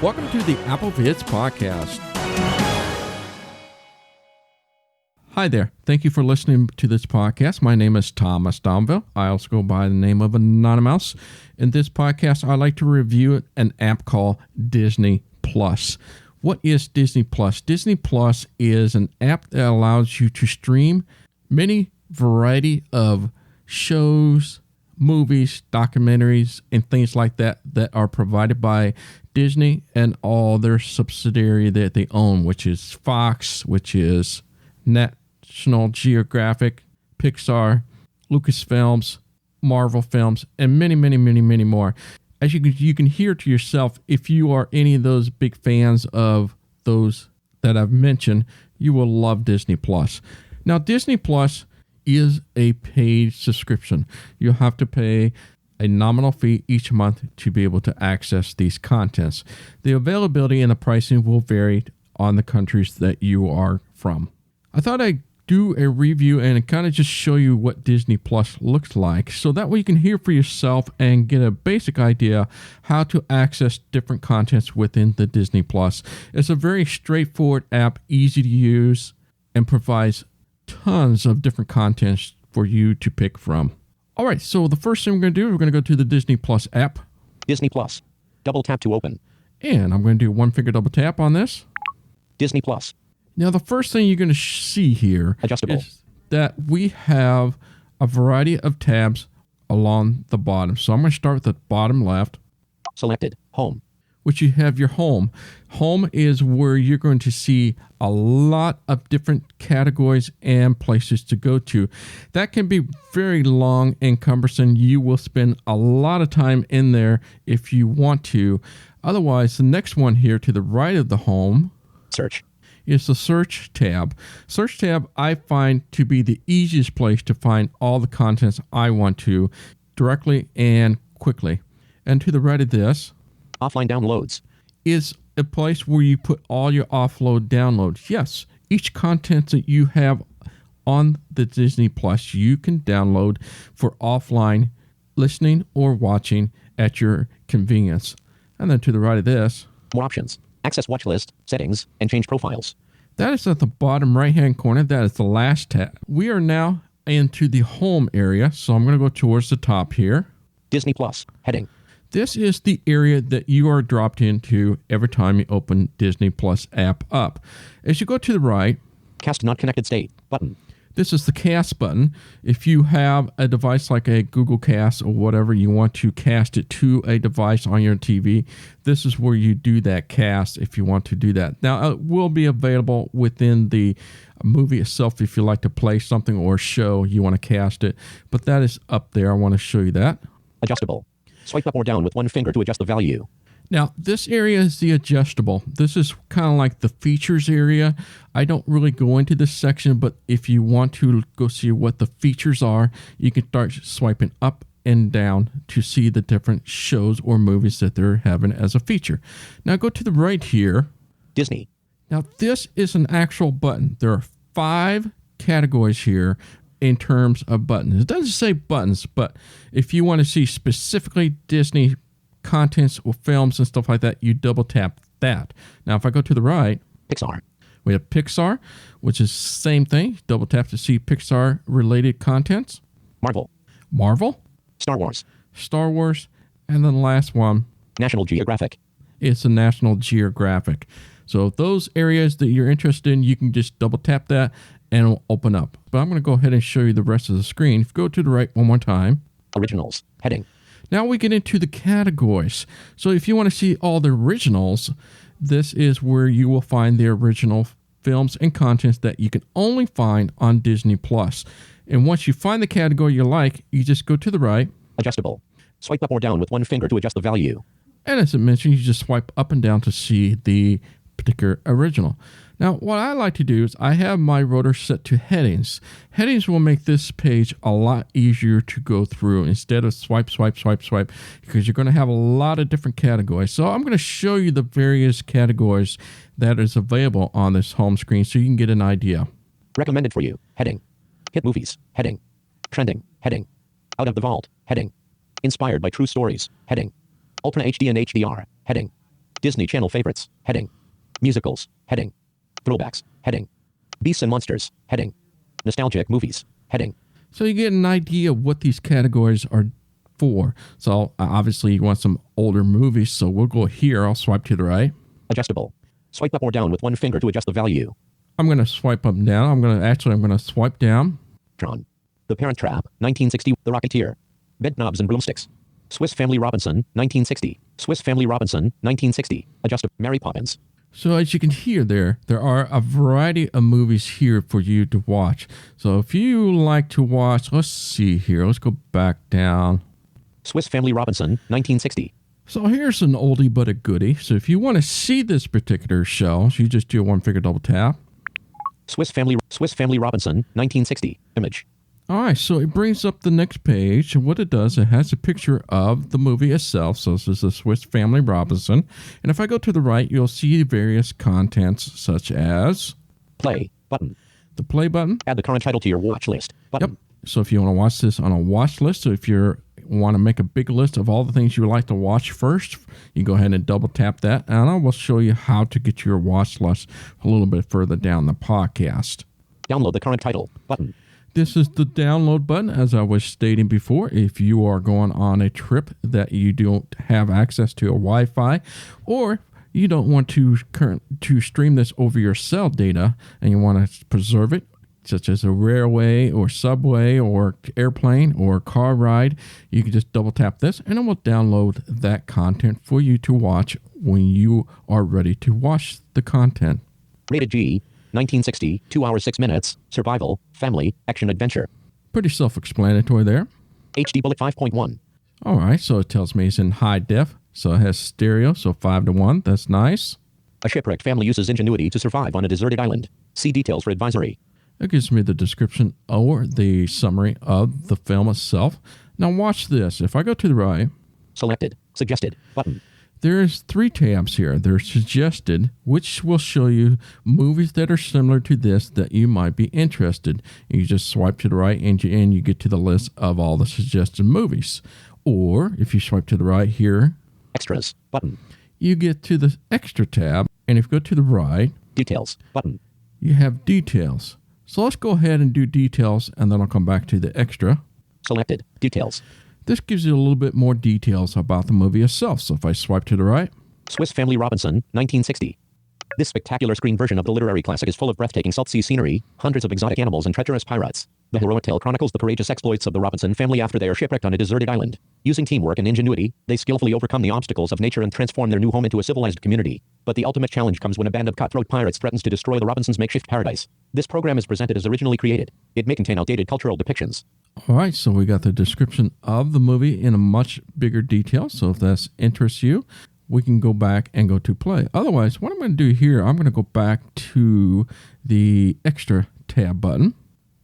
Welcome to the Apple Vids Podcast. Hi there. Thank you for listening to this podcast. My name is Thomas Domville. I also go by the name of AnonyMouse. In this podcast, I like to review an app called Disney Plus. What is Disney Plus? Disney Plus is an app that allows you to stream many variety of shows, movies, documentaries, and things like that that are provided by Disney and all their subsidiary that they own, which is Fox, which is National Geographic, Pixar, Lucasfilms, Marvel Films, and many, many, many, many more. As you can hear to yourself, if you are any of those big fans of those that I've mentioned, you will love Disney Plus. Now, Disney Plus is a paid subscription. You'll have to pay a nominal fee each month to be able to access these contents. The availability and the pricing will vary on the countries that you are from. I thought I'd do a review and kind of just show you what Disney Plus looks like, so that way you can hear for yourself and get a basic idea how to access different contents within the Disney Plus. It's a very straightforward app, easy to use, and provides tons of different contents for you to pick from. All right, so the first thing we're going to do, we're going to go to the Disney Plus app. Disney Plus. Double tap to open. And I'm going to do one finger double tap on this. Disney Plus. Now, the first thing you're going to see here Adjustable. is that we have a variety of tabs along the bottom. So I'm going to start with the bottom left. Selected. Home. Which you have your home. Home is where you're going to see a lot of different categories and places to go to. That can be very long and cumbersome. You will spend a lot of time in there if you want to. Otherwise, the next one here to the right of the home, Search, is the search tab. Search tab I find to be the easiest place to find all the contents I want to directly and quickly. And to the right of this, offline downloads, is a place where you put all your offload downloads. Yes, each content that you have on the Disney Plus, you can download for offline listening or watching at your convenience. And then to the right of this, more options, access watch list, settings, and change profiles. That is at the bottom right-hand corner. That is the last tab. We are now into the home area, so I'm going to go towards the top here. Disney Plus, heading. This is the area that you are dropped into every time you open Disney Plus app up. As you go to the right, cast not connected state button. This is the cast button. If you have a device like a Google Cast or whatever, you want to cast it to a device on your TV, this is where you do that cast if you want to do that. Now, it will be available within the movie itself if you like to play something or show you want to cast it, but that is up there. I want to show you that. Adjustable. Swipe up or down with one finger to adjust the value. Now, this area is the adjustable. This is kind of like the features area. I don't really go into this section, but if you want to go see what the features are, you can start swiping up and down to see the different shows or movies that they're having as a feature. Now, go to the right here. Disney. Now, this is an actual button. There are 5 categories here in terms of buttons. It doesn't say buttons, but if you want to see specifically Disney contents or films and stuff like that, you double tap that. Now, if I go to the right, Pixar. We have Pixar, which is the same thing. Double tap to see Pixar related contents. Marvel. Marvel. Star Wars. Star Wars. And then the last one, National Geographic. It's the National Geographic. So those areas that you're interested in, you can just double tap that and it'll open up. But I'm going to go ahead and show you the rest of the screen. If you go to the right one more time. Originals. Heading. Now we get into the categories. So if you want to see all the originals, this is where you will find the original films and contents that you can only find on Disney Plus. And once you find the category you like, you just go to the right. Adjustable. Swipe up or down with one finger to adjust the value. And as I mentioned, you just swipe up and down to see the particular original. Now, what I like to do is I have my rotor set to headings. Headings will make this page a lot easier to go through instead of swipe, because you're going to have a lot of different categories. So I'm going to show you the various categories that is available on this home screen so you can get an idea. Recommended for you. Heading. Hit movies. Heading. Trending. Heading. Out of the vault. Heading. Inspired by true stories. Heading. Ultra HD and HDR. Heading. Disney Channel favorites. Heading. Musicals. Heading. Throwbacks. Heading. Beasts and monsters. Heading. Nostalgic movies. Heading. So you get an idea of what these categories are for. So obviously you want some older movies, so we'll go here. I'll swipe to the right. Adjustable. Swipe up or down with one finger to adjust the value. I'm going to swipe up and down. I'm going to swipe down. Tron. The Parent Trap, 1960. The Rocketeer. Bed Knobs and Broomsticks. Swiss Family Robinson, 1960. Swiss Family Robinson, 1960. Adjustable. Mary Poppins. So as you can hear there are a variety of movies here for you to watch. So if you like to watch, let's see here. Let's go back down. Swiss Family Robinson, 1960. So here's an oldie but a goodie. So if you want to see this particular show, so you just do a one finger double tap. Swiss Family Robinson, 1960. Image. All right, so it brings up the next page, and what it does, it has a picture of the movie itself. So this is the Swiss Family Robinson. And if I go to the right, you'll see various contents such as... Play button. The play button. Add the current title to your watch list button. Yep. So if you want to watch this on a watch list, so if you want to make a big list of all the things you would like to watch first, you go ahead and double tap that. And I will show you how to get your watch list a little bit further down the podcast. Download the current title button. This is the download button, as I was stating before. If you are going on a trip that you don't have access to a Wi-Fi, or you don't want to stream this over your cell data and you want to preserve it, such as a railway or subway or airplane or car ride, you can just double tap this and it will download that content for you to watch when you are ready to watch the content. Rated G. 1960, 2 hours 6 minutes, survival, family, action adventure. Pretty self-explanatory there. HD bullet 5.1. All right, so it tells me it's in high def, so it has stereo, so 5:1. That's nice. A shipwrecked family uses ingenuity to survive on a deserted island. See details for advisory. It gives me the description or the summary of the film itself. Now watch this. If I go to the right, Selected, suggested, button. There's 3 tabs here. There's suggested, which will show you movies that are similar to this that you might be interested. You just swipe to the right and you get to the list of all the suggested movies. Or if you swipe to the right here, Extras, button. You get to the extra tab. And if you go to the right, Details, button. You have details. So let's go ahead and do details and then I'll come back to the extra. Selected, details. This gives you a little bit more details about the movie itself. So if I swipe to the right. Swiss Family Robinson, 1960. This spectacular screen version of the literary classic is full of breathtaking South Sea scenery, hundreds of exotic animals, and treacherous pirates. The heroic tale chronicles the courageous exploits of the Robinson family after they are shipwrecked on a deserted island. Using teamwork and ingenuity, they skillfully overcome the obstacles of nature and transform their new home into a civilized community. But the ultimate challenge comes when a band of cutthroat pirates threatens to destroy the Robinsons' makeshift paradise. This program is presented as originally created. It may contain outdated cultural depictions. All right, so we got the description of the movie in a much bigger detail. So if that interests you, we can go back and go to play. Otherwise, what I'm going to do here, I'm going to go back to the extra tab button.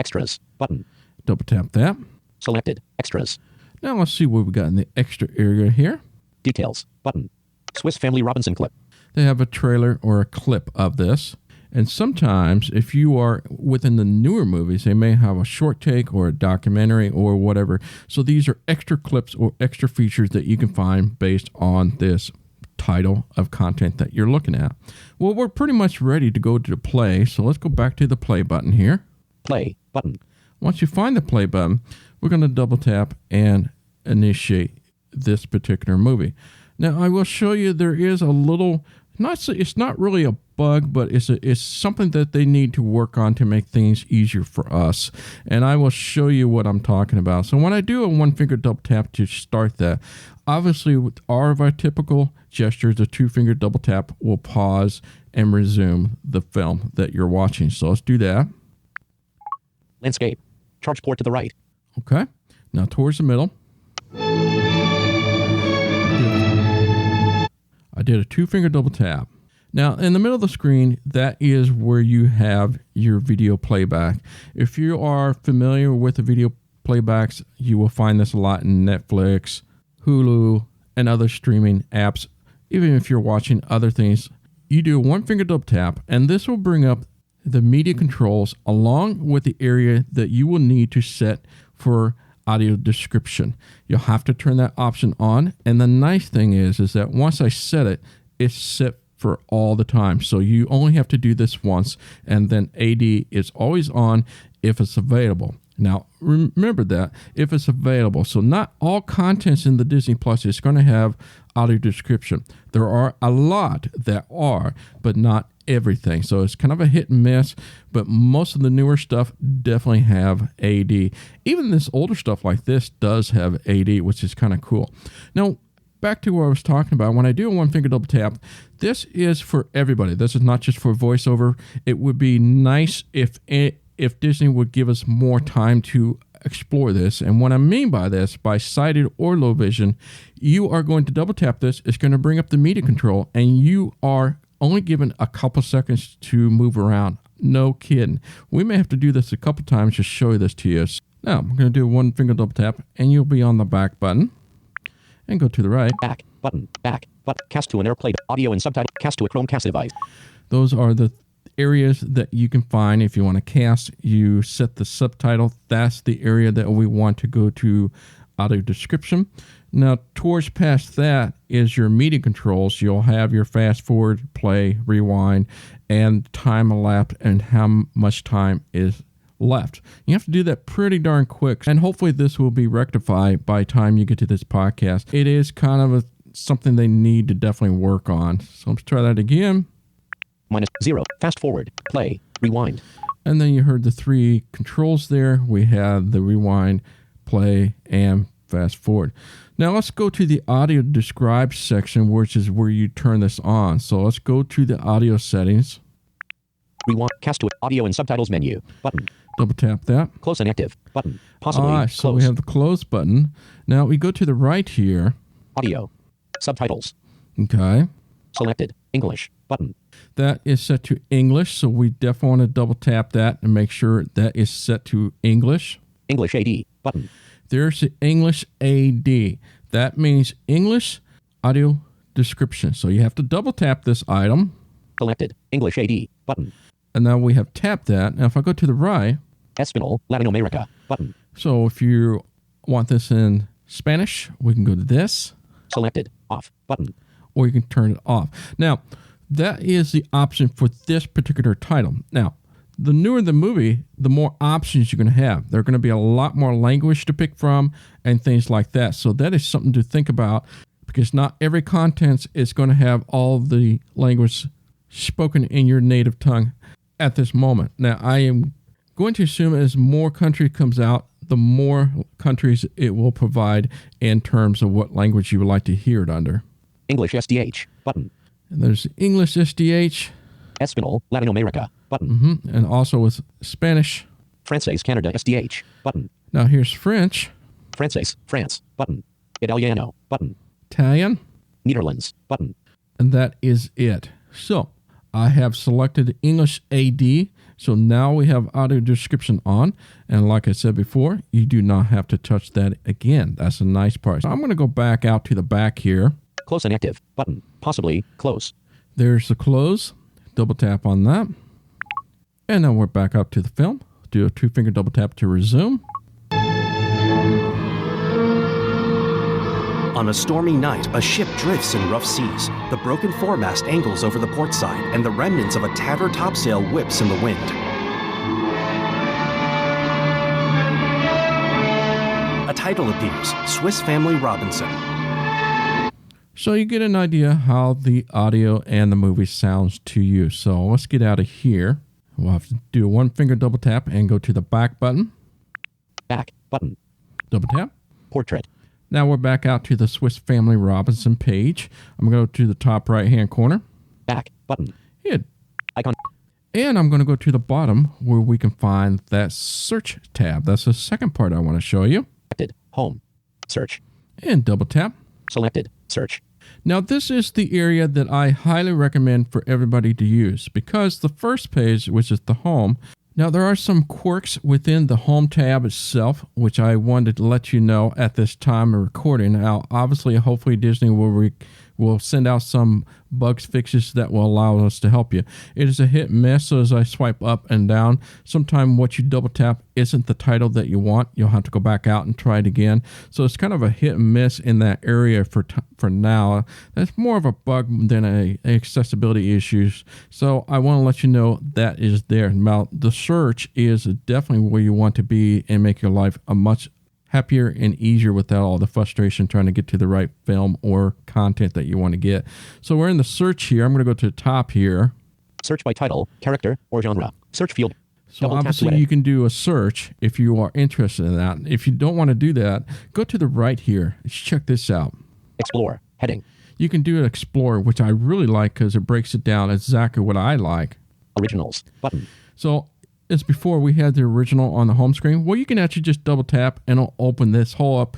Extras button. Double tap that. Selected. Extras. Now let's see what we got in the extra area here. Details button. Swiss Family Robinson clip. They have a trailer or a clip of this. And sometimes, if you are within the newer movies, they may have a short take or a documentary or whatever. So these are extra clips or extra features that you can find based on this title of content that you're looking at. Well, we're pretty much ready to go to the play. So let's go back to the play button here. Play button. Once you find the play button, we're going to double tap and initiate this particular movie. Now, I will show you there is a little, it's not really a bug, but it's something that they need to work on to make things easier for us. And I will show you what I'm talking about. So when I do a one finger double tap to start that, obviously with all of our typical gestures, the 2-finger double tap will pause and resume the film that you're watching. So let's do that. Landscape. Charge port to the right. Okay. Now towards the middle. I did a 2-finger double tap. Now, in the middle of the screen, that is where you have your video playback. If you are familiar with the video playbacks, you will find this a lot in Netflix, Hulu, and other streaming apps. Even if you're watching other things, you do a 1-finger double tap, and this will bring up the media controls along with the area that you will need to set for audio description. You'll have to turn that option on. And the nice thing is that once I set it, it's set for all the time. So you only have to do this once, and then AD is always on if it's available. Now, remember that, if it's available. So not all contents in the Disney Plus is going to have audio description. There are a lot that are, but not everything. So it's kind of a hit and miss, but most of the newer stuff definitely have AD. Even this older stuff like this does have AD, which is kind of cool. Now, back to what I was talking about. When I do a one finger double tap, this is for everybody. This is not just for voiceover. It would be nice if Disney would give us more time to explore this. And what I mean by this, by sighted or low vision, you are going to double tap this. It's going to bring up the media control, and you are only given a couple seconds to move around. No kidding. We may have to do this a couple times to show this to you. Now, I'm going to do a one finger double tap, and you'll be on the back button. And go to the right. Back button. Cast to an AirPlay audio and subtitle. Cast to a Chromecast device. Those are the areas that you can find if you want to cast. You set the subtitle. That's the area that we want to go to audio description. Now, towards past that is your media controls. You'll have your fast forward, play, rewind, and time elapsed and how much time is left. You have to do that pretty darn quick, and hopefully this will be rectified by the time you get to this podcast. It is kind of something they need to definitely work on. So let's try that again. -0, fast forward, play, rewind. And then you heard the three controls there. We have the rewind, play, and fast forward. Now let's go to the audio describe section, which is where you turn this on. So let's go to the audio settings. Rewind, cast to audio and subtitles menu, button. Double tap that. Close and active, button. Possibly, close. So we have the close button. Now we go to the right here. Audio, subtitles. Okay. Selected, English, button. That is set to English, so we definitely want to double tap that and make sure that is set to English. English AD, button. There's the English AD. That means English audio description. So you have to double tap this item. Selected, English AD, button. And now we have tapped that. Now if I go to the right. Espanol, Latin America, button. So if you want this in Spanish, we can go to this. Selected, off, button. Or you can turn it off. Now, that is the option for this particular title. Now, the newer the movie, the more options you're going to have. There are going to be a lot more language to pick from and things like that. So that is something to think about, because not every content is going to have all the language spoken in your native tongue at this moment. Now, I am going to assume as more country comes out, the more countries it will provide in terms of what language you would like to hear it under. English SDH, button. And there's English SDH. Espanol, Latin America, button. And also with Spanish. Francés, Canada SDH, button. Now here's French. Francés, France, button. Italiano, button. Italian. Netherlands, button. And that is it. So I have selected English AD. So now we have audio description on. And like I said before, you do not have to touch that again. That's a nice part. So I'm going to go back out to the back here. Close and active, button. Possibly, close. There's the close. Double tap on that. And then we're back up to the film. Do a 2-finger double tap to resume. On a stormy night, a ship drifts in rough seas. The broken foremast angles over the port side, and the remnants of a tattered topsail whips in the wind. A title appears, Swiss Family Robinson. So you get an idea how the audio and the movie sounds to you. So let's get out of here. We'll have to do a 1-finger double tap and go to the back button. Back button. Double tap. Portrait. Now we're back out to the Swiss Family Robinson page. I'm going to go to the top right-hand corner. Back button. Hit. Icon. And I'm going to go to the bottom where we can find that search tab. That's the second part I want to show you. Selected. Home. Search. And double tap. Selected. Search. Now this is the area that I highly recommend for everybody to use, because the first page, which is the home, now there are some quirks within the home tab itself, which I wanted to let you know at this time of recording. Now obviously, hopefully Disney will We'll send out some bugs fixes that will allow us to help you. It is a hit and miss, so as I swipe up and down, sometimes what you double tap isn't the title that you want. You'll have to go back out and try it again. So it's kind of a hit and miss in that area for now. That's more of a bug than a accessibility issues. So I want to let you know that is there. Now, the search is definitely where you want to be and make your life a much happier and easier without all the frustration trying to get to the right film or content that you want to get. So we're in the search here. I'm going to go to the top here. Search by title, character, or genre. Search field. So obviously you can do a search if you are interested in that. If you don't want to do that, go to the right here. Check this out. Explore. Heading. You can do an Explorer, which I really like because it breaks it down exactly what I like. Originals. Button. So as before we had the original on the home screen, well, you can actually just double tap and it'll open this whole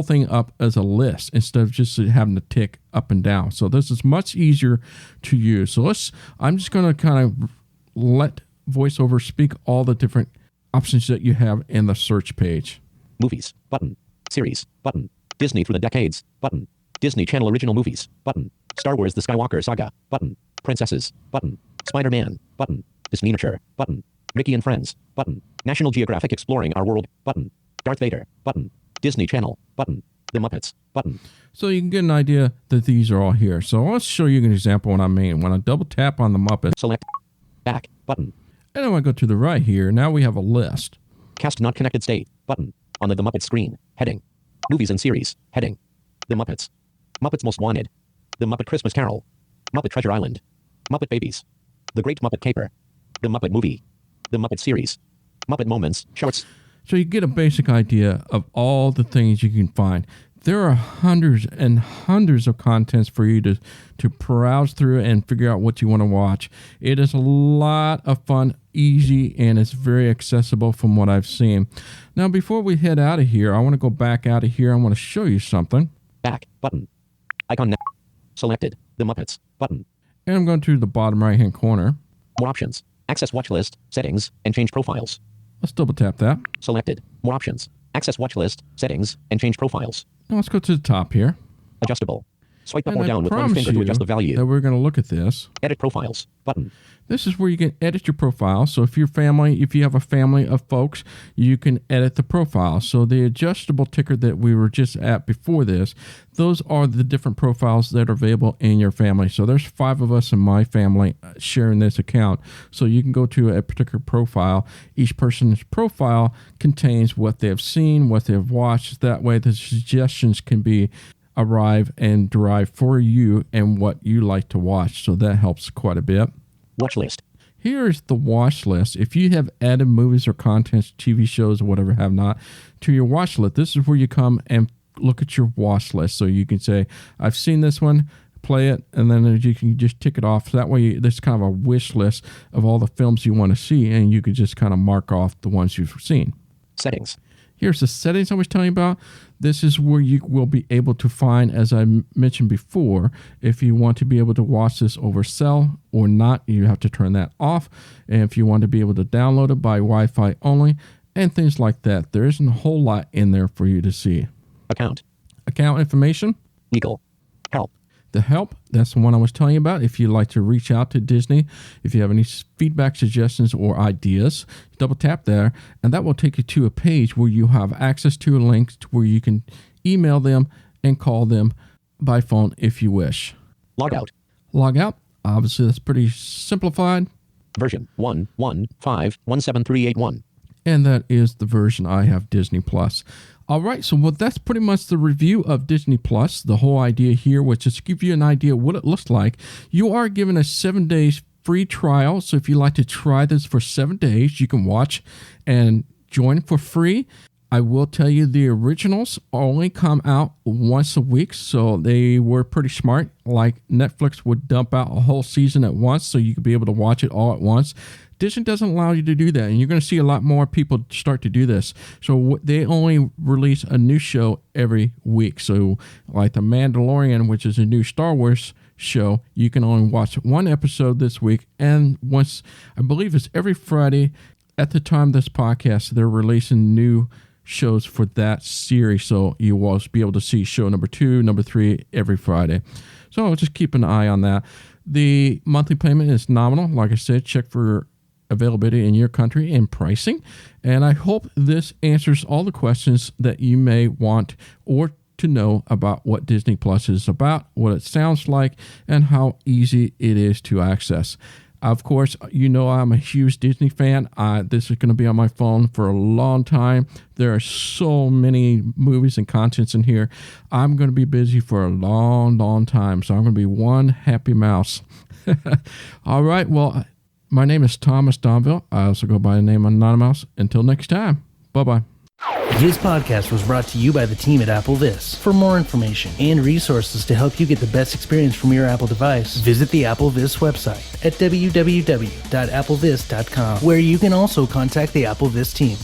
thing up as a list instead of just having to tick up and down. So this is much easier to use. So I'm just going to kind of let VoiceOver speak all the different options that you have in the search page. Movies. Button. Series. Button. Disney through the decades. Button. Disney Channel original movies. Button. Star Wars The Skywalker Saga. Button. Princesses. Button. Spider-Man. Button. Disney Nature. Button. Mickey and Friends. Button. National Geographic Exploring Our World. Button. Darth Vader. Button. Disney Channel. Button. The Muppets. Button. So you can get an idea that these are all here. So let's show you an example of what I mean. When I double tap on the Muppets. Select. Back. Button. And then I go to the right here. Now we have a list. Cast not connected state. Button. On the Muppets screen. Heading. Movies and series. Heading. The Muppets. Muppets Most Wanted. The Muppet Christmas Carol. Muppet Treasure Island. Muppet Babies. The Great Muppet Caper. The Muppet Movie. The Muppet Series. Muppet Moments. Shorts. So you get a basic idea of all the things you can find. There are hundreds and hundreds of contents for you to browse through and figure out what you want to watch. It is a lot of fun, easy, and it's very accessible from what I've seen. Now, before we head out of here, I want to go back out of here. I want to show you something. Back. Button. Icon now. Selected. The Muppets. Button. And I'm going to the bottom right-hand corner. More options. Access watch list, settings, and change profiles. Let's double tap that. Selected. More options. Access watch list, settings, and change profiles. Now let's go to the top here. Adjustable. Swipe up And or I down with one promise finger to you adjust the value. that we're going to look at this. Edit profiles. Button. This is where you can edit your profile. So if you have a family of folks, you can edit the profile. So the adjustable ticker that we were just at before this, those are the different profiles that are available in your family. So there's 5 of us in my family sharing this account. So you can go to a particular profile. Each person's profile contains what they've seen, what they've watched. That way the suggestions can be arrive and derive for you and what you like to watch. So that helps quite a bit. Watch list. Here's the watch list. If you have added movies or contents, TV shows, or whatever have not, to your watch list, this is where you come and look at your watch list. So you can say, I've seen this one, play it, and then you can just tick it off. So that way, there's kind of a wish list of all the films you want to see, and you can just kind of mark off the ones you've seen. Settings. Here's the settings I was telling you about. This is where you will be able to find, as I mentioned before, if you want to be able to watch this over cell or not, you have to turn that off. And if you want to be able to download it by Wi-Fi only and things like that, there isn't a whole lot in there for you to see. Account. Account information. Legal. Help. The help, that's the one I was telling you about. If you'd like to reach out to Disney, if you have any feedback, suggestions, or ideas, double tap there, and that will take you to a page where you have access to a link where you can email them and call them by phone if you wish. Log out. Log out. Obviously, that's pretty simplified. Version 1.1.5.17381. And that is the version I have, Disney Plus. All right, so that's pretty much the review of Disney Plus. The whole idea here was just to give you an idea what it looks like. You are given a 7 days free trial, so if you'd like to try this for 7 days, you can watch and join for free. I will tell you the originals only come out once a week, so they were pretty smart. Like Netflix would dump out a whole season at once, so you could be able to watch it all at once. Disney doesn't allow you to do that, and you're going to see a lot more people start to do this. So they only release a new show every week. So like The Mandalorian, which is a new Star Wars show, you can only watch one episode this week, and once, I believe it's every Friday at the time of this podcast, they're releasing new shows for that series. So you will be able to see show number 2, number 3 every Friday. So just keep an eye on that. The monthly payment is nominal. Like I said, check for availability in your country and pricing. And I hope this answers all the questions that you may want or to know about what Disney Plus is about, what it sounds like, and how easy it is to access. Of course, you know I'm a huge Disney fan. This is going to be on my phone for a long time. There are so many movies and contents in here. I'm going to be busy for a long, long time, so I'm going to be one happy mouse. All right, well, my name is Thomas Domville. I also go by the name AnonyMouse. Until next time, bye-bye. This podcast was brought to you by the team at Apple This. For more information and resources to help you get the best experience from your Apple device, visit the Apple This website at www.applevis.com, where you can also contact the Apple This team.